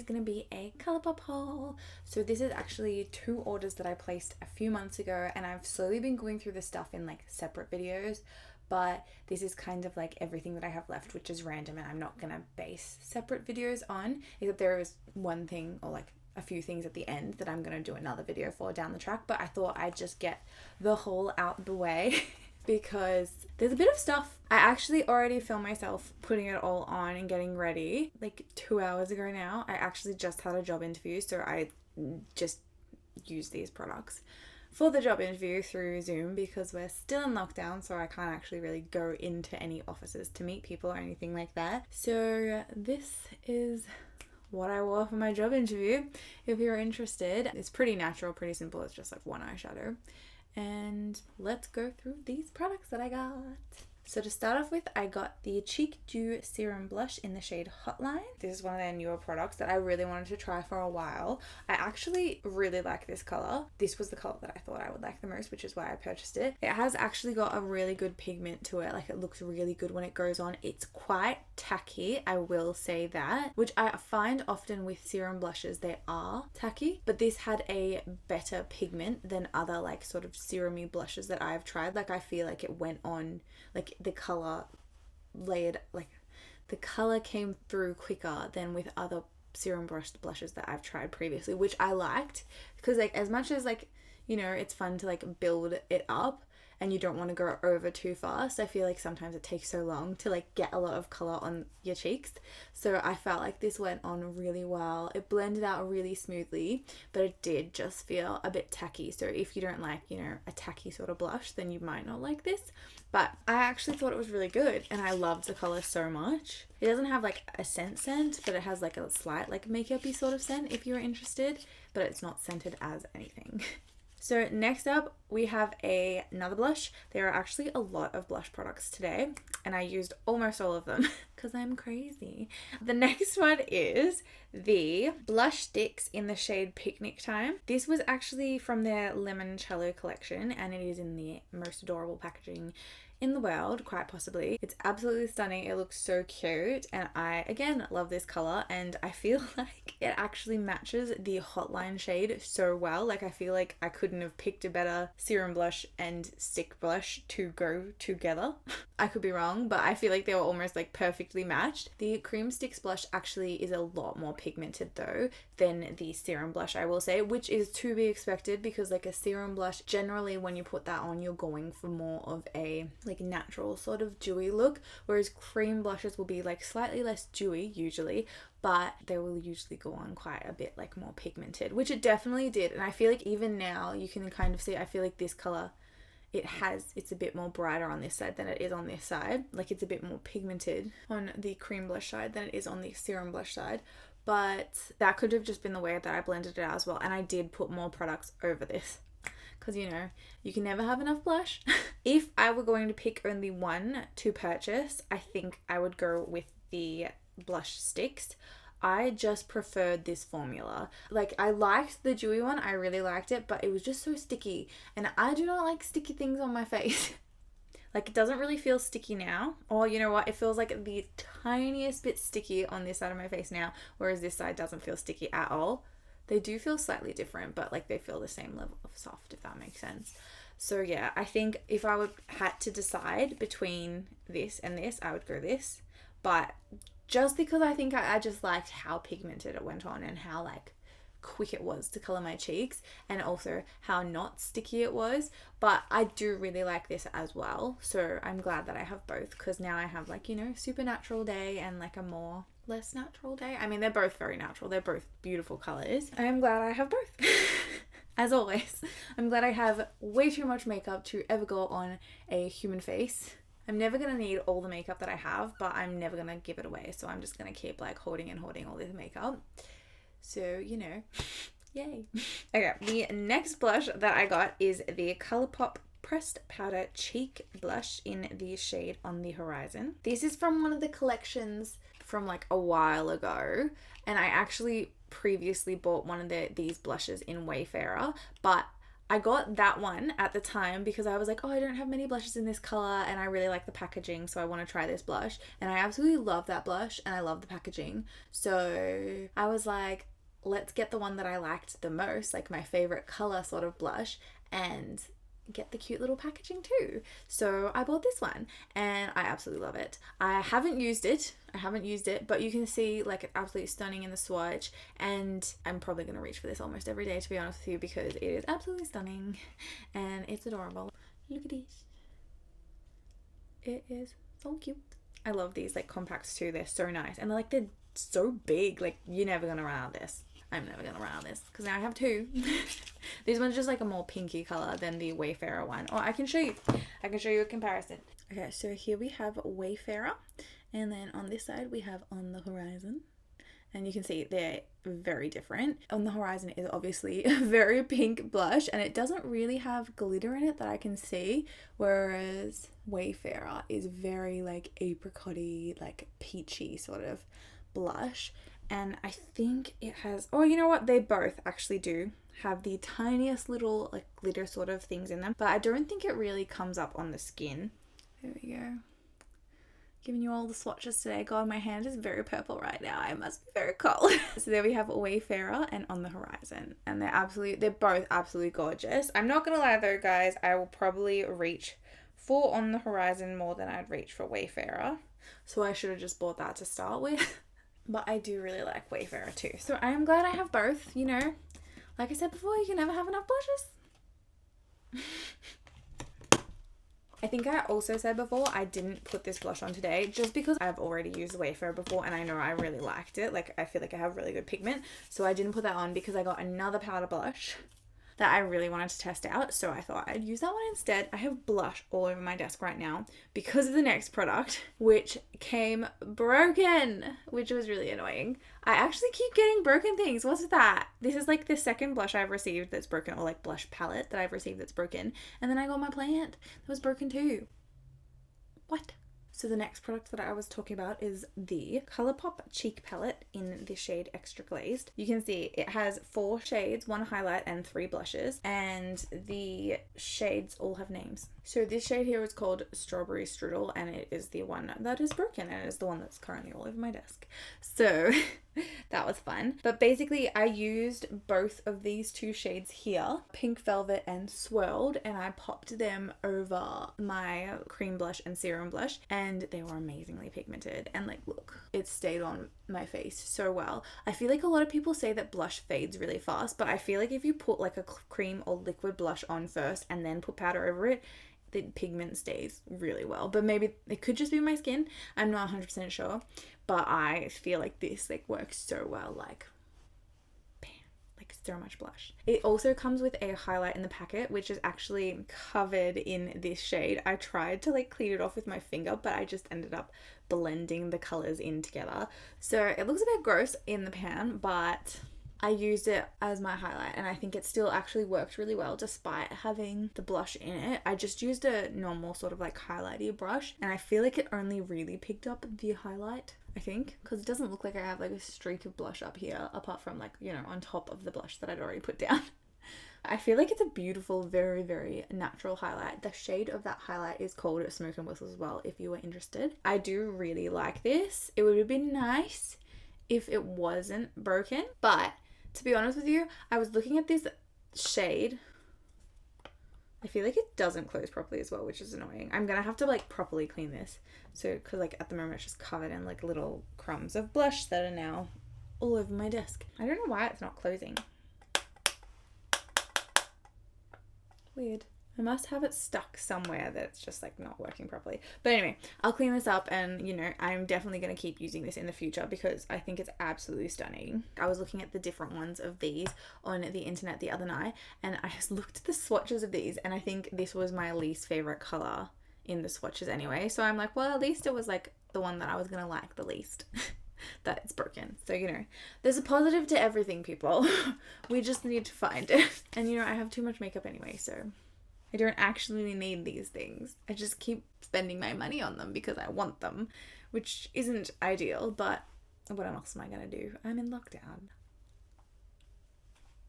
going to be a ColourPop haul. So this is actually 2 orders that I placed a few months ago, and I've slowly been going through the stuff in like separate videos, but this is kind of like everything that I have left, which is random, and I'm not going to base separate videos on, except there is one thing or like a few things at the end that I'm going to do another video for down the track, but I thought I'd just get the haul out the way because there's a bit of stuff. I actually already filmed myself putting it all on and getting ready like 2 hours ago now. I actually just had a job interview, so I just used these products for the job interview through Zoom because we're still in lockdown, so I can't actually really go into any offices to meet people or anything like that. So this is what I wore for my job interview. If you're interested, it's pretty natural, pretty simple. It's just like one eyeshadow. And let's go through these products that I got. So to start off with, I got the Cheek Dew Serum Blush in the shade Hotline. This is one of their newer products that I really wanted to try for a while. I actually really like this color. This was the color that I thought I would like the most, which is why I purchased it. It has actually got a really good pigment to it. Like, it looks really good when it goes on. It's quite tacky, I will say that, which I find often with serum blushes, they are tacky, but this had a better pigment than other like sort of serumy blushes that I've tried. Like, I feel like it went on, like the color layered, like the color came through quicker than with other serum blushes that I've tried previously, which I liked because like as much as like, you know, it's fun to like build it up and you don't want to go over too fast, I feel like sometimes it takes so long to like get a lot of color on your cheeks. So I felt like this went on really well. It blended out really smoothly, but it did just feel a bit tacky. So if you don't like, you know, a tacky sort of blush, then you might not like this. But I actually thought it was really good and I loved the color so much. It doesn't have like a scent, but it has like a slight like makeup-y sort of scent if you're interested, but it's not scented as anything. So next up, we have another blush. There are actually a lot of blush products today, and I used almost all of them because I'm crazy. The next one is the blush Stix in the shade Picnic Time. This was actually from their Limoncello collection, and it is in the most adorable packaging in the world, quite possibly. It's absolutely stunning. It looks so cute, and I again love this color, and I feel like it actually matches the Hotline shade so well. Like, I feel like I couldn't have picked a better serum blush and stick blush to go together. I could be wrong, but I feel like they were almost like perfectly matched. The Cream Stix blush actually is a lot more pigmented though than the serum blush, I will say, which is to be expected because like a serum blush, generally when you put that on, you're going for more of a like natural sort of dewy look, whereas cream blushes will be like slightly less dewy usually, but they will usually go on quite a bit like more pigmented, which it definitely did. And I feel like even now you can kind of see, I feel like this color, it's a bit more brighter on this side than it is on this side. Like, it's a bit more pigmented on the cream blush side than it is on the serum blush side. But that could have just been the way that I blended it out as well. And I did put more products over this because, you know, you can never have enough blush. If I were going to pick only one to purchase, I think I would go with the blush Stix. I just preferred this formula. Like, I liked the dewy one, I really liked it, but it was just so sticky, and I do not like sticky things on my face. Like, it doesn't really feel sticky now, or you know what, it feels like the tiniest bit sticky on this side of my face now, whereas this side doesn't feel sticky at all. They do feel slightly different, but like they feel the same level of soft, if that makes sense. So yeah, I think if I had to decide between this and this, I would go this. But just because I think I just liked how pigmented it went on and how like quick it was to color my cheeks, and also how not sticky it was. But I do really like this as well, so I'm glad that I have both, because now I have like, you know, super natural day and like a more less natural day. I mean, they're both very natural, they're both beautiful colors. I am glad I have both. As always, I'm glad I have way too much makeup to ever go on a human face. I'm never going to need all the makeup that I have, but I'm never going to give it away. So I'm just going to keep like hoarding all this makeup. So, you know, yay. Okay, the next blush that I got is the ColourPop Pressed Powder Cheek Blush in the shade On the Horizon. This is from one of the collections from like a while ago, and I actually previously bought one of these blushes in Wayfarer, but I got that one at the time because I was like, oh, I don't have many blushes in this color and I really like the packaging, so I want to try this blush. And I absolutely love that blush and I love the packaging. So I was like, let's get the one that I liked the most, like my favorite color sort of blush, and get the cute little packaging too. So I bought this one and I absolutely love it. I haven't used it, but you can see like it's absolutely stunning in the swatch, and I'm probably going to reach for this almost every day, to be honest with you, because it is absolutely stunning and it's adorable. Look at this. It is so cute. I love these like compacts too. They're so nice and they're so big. Like, you're never going to run out of this. I'm never going to run out of this because now I have two. This one's just like a more pinky color than the Wayfarer one. Oh, I can show you a comparison. Okay, so here we have Wayfarer, and then on this side we have On the Horizon, and you can see they're very different. On the Horizon is obviously a very pink blush and it doesn't really have glitter in it that I can see, whereas Wayfarer is very like apricot-y, like peachy sort of blush. And I think it has, oh, you know what? They both actually do have the tiniest little like glitter sort of things in them, but I don't think it really comes up on the skin. There we go. Giving you all the swatches today. God, my hand is very purple right now. I must be very cold. So there we have Wayfarer and On the Horizon, and they're both absolutely gorgeous. I'm not gonna lie though, guys, I will probably reach for On the Horizon more than I'd reach for Wayfarer. So I should have just bought that to start with. But I do really like Wayfarer too. So I am glad I have both, you know. Like I said before, you can never have enough blushes. I think I also said before I didn't put this blush on today just because I've already used Wayfarer before and I know I really liked it. Like, I feel like I have really good pigment. So I didn't put that on because I got another powder blush that I really wanted to test out, so I thought I'd use that one instead. I have blush all over my desk right now because of the next product, which came broken, which was really annoying. I actually keep getting broken things. What's with that? This is like the second blush I've received that's broken, or like blush palette that I've received that's broken, and then I got my plant that was broken too. What? So the next product that I was talking about is the ColourPop Cheek Palette in the shade Extra Glazed. You can see it has 4 shades, 1 highlight and 3 blushes, and the shades all have names. So this shade here is called Strawberry Strudel, and it is the one that is broken, and it is the one that's currently all over my desk. So that was fun. But basically I used both of these 2 shades here, Pink Velvet and Swirled, and I popped them over my cream blush and serum blush, and they were amazingly pigmented. And like, look, it stayed on my face so well. I feel like a lot of people say that blush fades really fast, but I feel like if you put like a cream or liquid blush on first and then put powder over it, the pigment stays really well. But maybe it could just be my skin, I'm not 100% sure, but I feel like this like works so well. Like, bam, like so much blush. It also comes with a highlight in the packet, which is actually covered in this shade. I tried to like clean it off with my finger, but I just ended up blending the colors in together, so it looks a bit gross in the pan, but I used it as my highlight and I think it still actually worked really well despite having the blush in it. I just used a normal sort of like highlighty brush, and I feel like it only really picked up the highlight, I think, because it doesn't look like I have like a streak of blush up here apart from like, you know, on top of the blush that I'd already put down. I feel like it's a beautiful, very, very natural highlight. The shade of that highlight is called Smoke and Whistle as well, if you were interested. I do really like this. It would have been nice if it wasn't broken, but to be honest with you, I was looking at this shade. I feel like it doesn't close properly as well, which is annoying. I'm gonna have to like properly clean this. So, cause like at the moment it's just covered in like little crumbs of blush that are now all over my desk. I don't know why it's not closing. Weird. I must have it stuck somewhere that's just like not working properly. But anyway, I'll clean this up, and you know, I'm definitely going to keep using this in the future because I think it's absolutely stunning. I was looking at the different ones of these on the internet the other night, and I just looked at the swatches of these, and I think this was my least favorite color in the swatches anyway. So I'm like, well, at least it was like the one that I was going to like the least. That it's broken. So, you know, there's a positive to everything, people. We just need to find it. And you know, I have too much makeup anyway, so I don't actually need these things. I just keep spending my money on them because I want them, which isn't ideal, but what else am I gonna do? I'm in lockdown.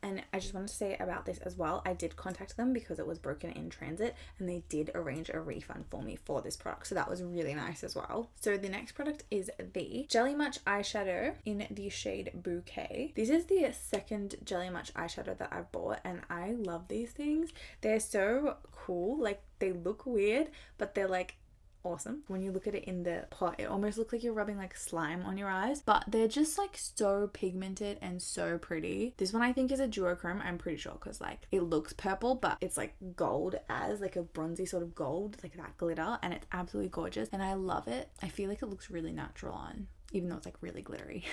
And I just wanted to say about this as well, I did contact them because it was broken in transit and they did arrange a refund for me for this product. So that was really nice as well. So the next product is the Jelly Much eyeshadow in the shade Bouquet. This is the second Jelly Much eyeshadow that I've bought and I love these things. They're so cool. Like they look weird, but they're like awesome. When you look at it in the pot, it almost looks like you're rubbing like slime on your eyes, but they're just like so pigmented and so pretty. This one I think is a duochrome, I'm pretty sure, because like it looks purple but it's like gold, as like a bronzy sort of gold, like that glitter, and it's absolutely gorgeous and I love it. I feel like it looks really natural on, even though it's like really glittery.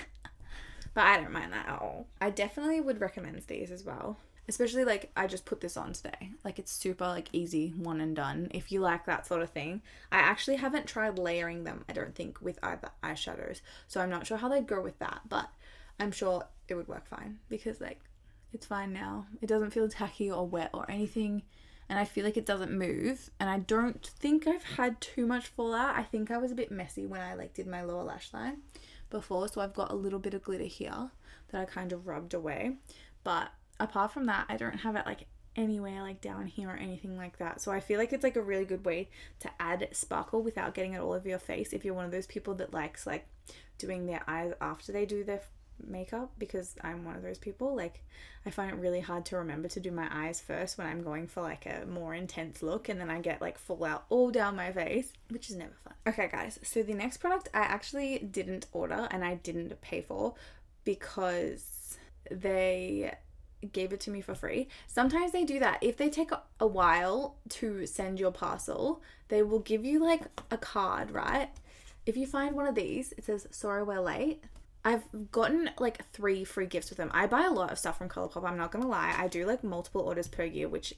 But I don't mind that at all. I definitely would recommend these as well. Especially like I just put this on today. Like it's super like easy, one and done. If you like that sort of thing. I actually haven't tried layering them, I don't think, with either eyeshadows. So I'm not sure how they'd go with that, but I'm sure it would work fine because like it's fine now. It doesn't feel tacky or wet or anything. And I feel like it doesn't move. And I don't think I've had too much fallout. I think I was a bit messy when I like did my lower lash line before. So I've got a little bit of glitter here that I kind of rubbed away. But apart from that, I don't have it like anywhere like down here or anything like that. So I feel like it's like a really good way to add sparkle without getting it all over your face if you're one of those people that likes like doing their eyes after they do their makeup, because I'm one of those people. Like I find it really hard to remember to do my eyes first when I'm going for like a more intense look, and then I get like fallout all down my face, which is never fun. Okay guys, so the next product I actually didn't order and I didn't pay for because they gave it to me for free. Sometimes they do that. If they take a while to send your parcel, they will give you like a card, right? If you find one of these, it says sorry we're late. I've gotten like 3 free gifts with them. I buy a lot of stuff from ColourPop, I'm not gonna lie. I do like multiple orders per year, which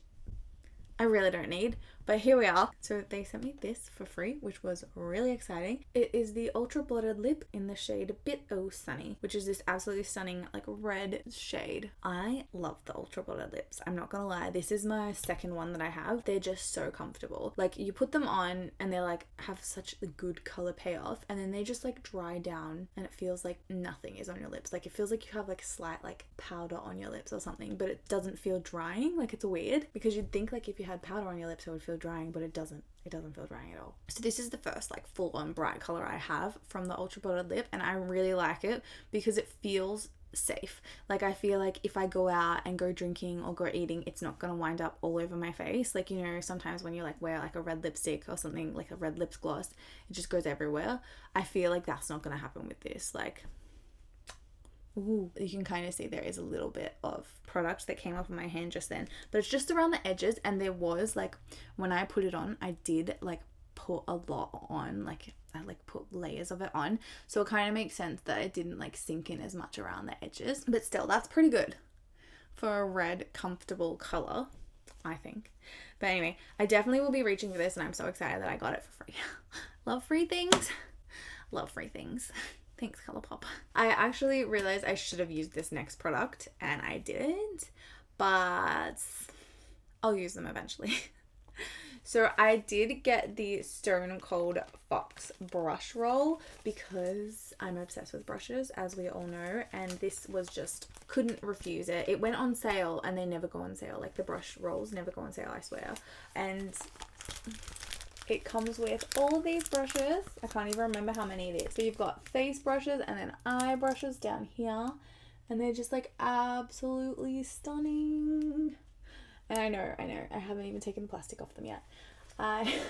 I really don't need, but here we are. So they sent me this for free, which was really exciting. It is the Ultra Blotted Lip in the shade Bit O Sunny, which is this absolutely stunning like red shade. I love the Ultra Blotted lips. I'm not gonna lie. This is my second one that I have. They're just so comfortable. Like you put them on and they're like have such a good color payoff, and then they just like dry down and it feels like nothing is on your lips. Like it feels like you have like slight like powder on your lips or something, but it doesn't feel drying. Like it's weird because you'd think like if you had powder on your lips it would feel drying, but it doesn't feel drying at all. So this is the first like full on bright color I have from the Ultra Blotted Lip, and I really like it because it feels safe. Like I feel like if I go out and go drinking or go eating, it's not gonna wind up all over my face. Like, you know, sometimes when you like wear like a red lipstick or something, like a red lips gloss, it just goes everywhere. I feel like that's not gonna happen with this. Like, ooh, you can kind of see there is a little bit of product that came off of my hand just then, but it's just around the edges. And there was like, when I put it on, I did like put a lot on, like I like put layers of it on, so it kind of makes sense that it didn't like sink in as much around the edges. But still, that's pretty good for a red comfortable color, I think. But anyway, I definitely will be reaching for this, and I'm so excited that I got it for free. Love free things. Love free things. Thanks, ColourPop. I actually realized I should have used this next product and I didn't, but I'll use them eventually. So I did get the Stone Cold Fox brush roll because I'm obsessed with brushes, as we all know, and this was just, couldn't refuse it. It went on sale and they never go on sale. Like the brush rolls never go on sale, I swear. And it comes with all these brushes. I can't even remember how many it is. So you've got face brushes and then eye brushes down here. And they're just like absolutely stunning. And I know. I haven't even taken the plastic off them yet. I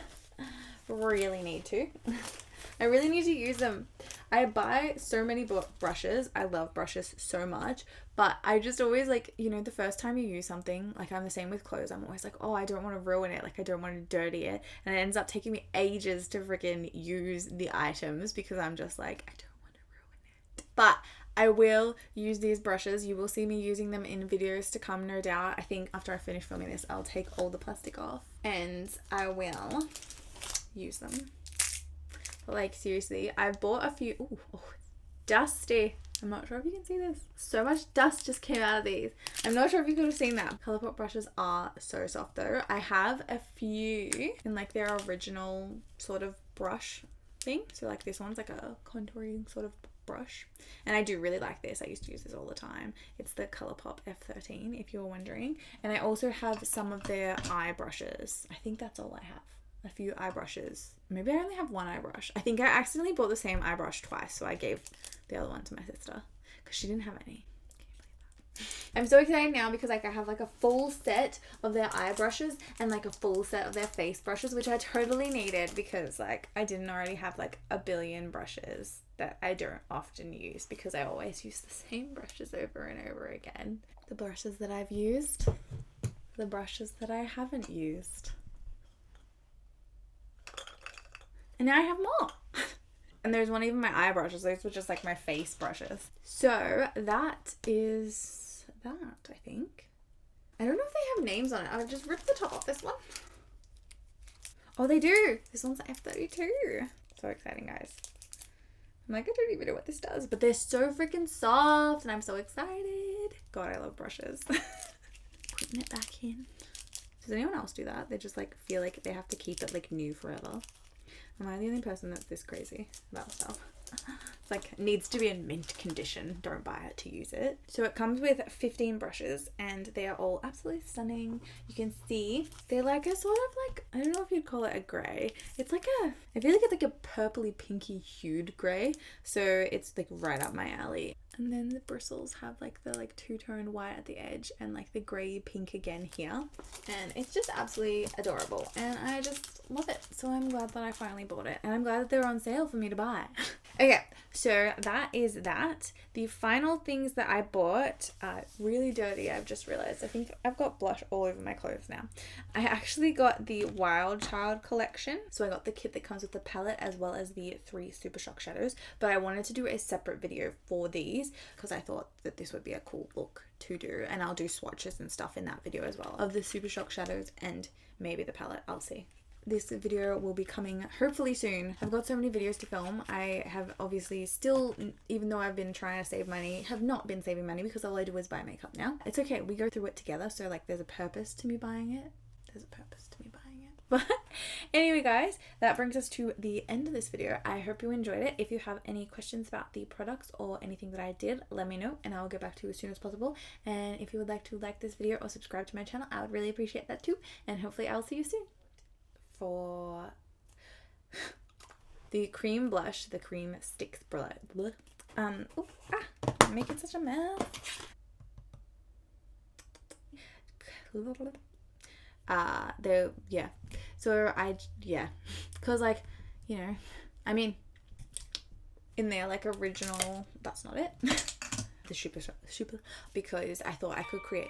really need to. I really need to use them. I buy so many brushes. I love brushes so much. But I just always like, you know, the first time you use something, like I'm the same with clothes. I'm always like, oh, I don't want to ruin it. Like I don't want to dirty it. And it ends up taking me ages to freaking use the items because I'm just like, I don't want to ruin it. But I will use these brushes. You will see me using them in videos to come, no doubt. I think after I finish filming this, I'll take all the plastic off and I will use them. Like seriously, I've bought a few. Ooh, oh, dusty. I'm not sure if you can see this. So much dust just came out of these. I'm not sure if you could have seen that. ColourPop brushes are so soft though. I have a few in like their original sort of brush thing. So like this one's like a contouring sort of brush. And I do really like this. I used to use this all the time. It's the ColourPop F13, if you were wondering. And I also have some of their eye brushes. I think that's all I have. A few eye brushes. Maybe I only have one eye brush. I think I accidentally bought the same eye brush twice, so I gave the other one to my sister because she didn't have any. I'm so excited now because like I have like a full set of their eye brushes and like a full set of their face brushes, which I totally needed because like I didn't already have like a billion brushes that I don't often use because I always use the same brushes over and over again. The brushes that I've used, the brushes that I haven't used. And now I have more. And there's one even my eye brushes. Those were just like my face brushes. So that is that, I think. I don't know if they have names on it. I'll just rip the top off this one. Oh, they do. This one's F32. So exciting, guys. I'm like, I don't even know what this does, but they're so freaking soft and I'm so excited. God, I love brushes. Putting it back in. Does anyone else do that? They just like feel like they have to keep it like new forever. Am I the only person that's this crazy about stuff? It's like, needs to be in mint condition. Don't buy it to use it. So it comes with 15 brushes and they are all absolutely stunning. You can see they're like a sort of like, I don't know if you'd call it a grey. It's like a, I feel like it's like a purpley pinky hued grey. So it's like right up my alley. And then the bristles have like the like two-toned white at the edge and like the grey pink again here. And it's just absolutely adorable. And I just love it. So I'm glad that I finally bought it. And I'm glad that they're on sale for me to buy. Okay, so that is that. The final things that I bought are really dirty. I've just realized. I think I've got blush all over my clothes now. I actually got the Wild Child collection. So I got the kit that comes with the palette as well as the 3 Super Shock shadows. But I wanted to do a separate video for these because I thought that this would be a cool look to do. And I'll do swatches and stuff in that video as well of the Super Shock shadows and maybe the palette. I'll see. This video will be coming hopefully soon. I've got so many videos to film. I have obviously still, even though I've been trying to save money, have not been saving money because all I do is buy makeup now. It's okay. We go through it together. So like there's a purpose to me buying it. There's a purpose to me buying it. But anyway, guys, that brings us to the end of this video. I hope you enjoyed it. If you have any questions about the products or anything that I did, let me know and I'll get back to you as soon as possible. And if you would like to like this video or subscribe to my channel, I would really appreciate that too. And hopefully I'll see you soon. For the cream blush, the cream Stix Blotted. I'm making such a mess. Yeah. So because like, you know, I mean, in their like original, that's not it. the super, because I thought I could create